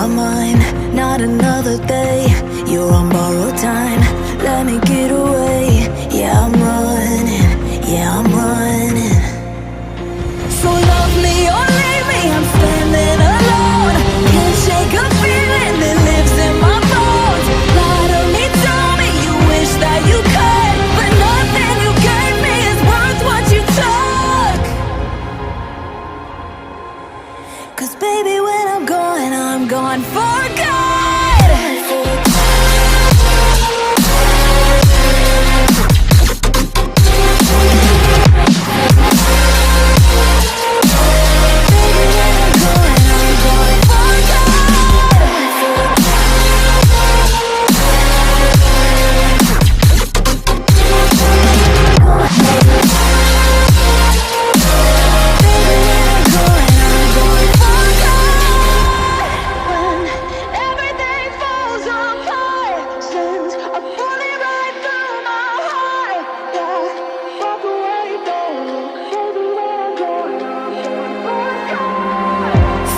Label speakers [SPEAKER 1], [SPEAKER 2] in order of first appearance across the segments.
[SPEAKER 1] mine, not another day. You're on borrowed time, let me get away. Yeah, I'm running, yeah, I'm running. So love me or leave me, I'm standing alone. Can't shake a feeling that lives in my bones. Lie to me, tell me you wish that you could, but nothing you gave me is worth what you took. 'Cause baby, when I'm gone for good.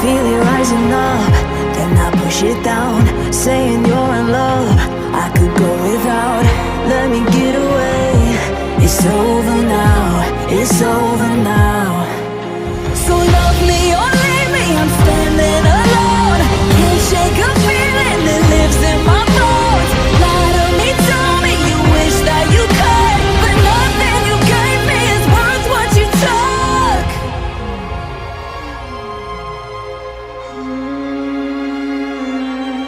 [SPEAKER 1] Feel it rising up, then I push it down, saying you're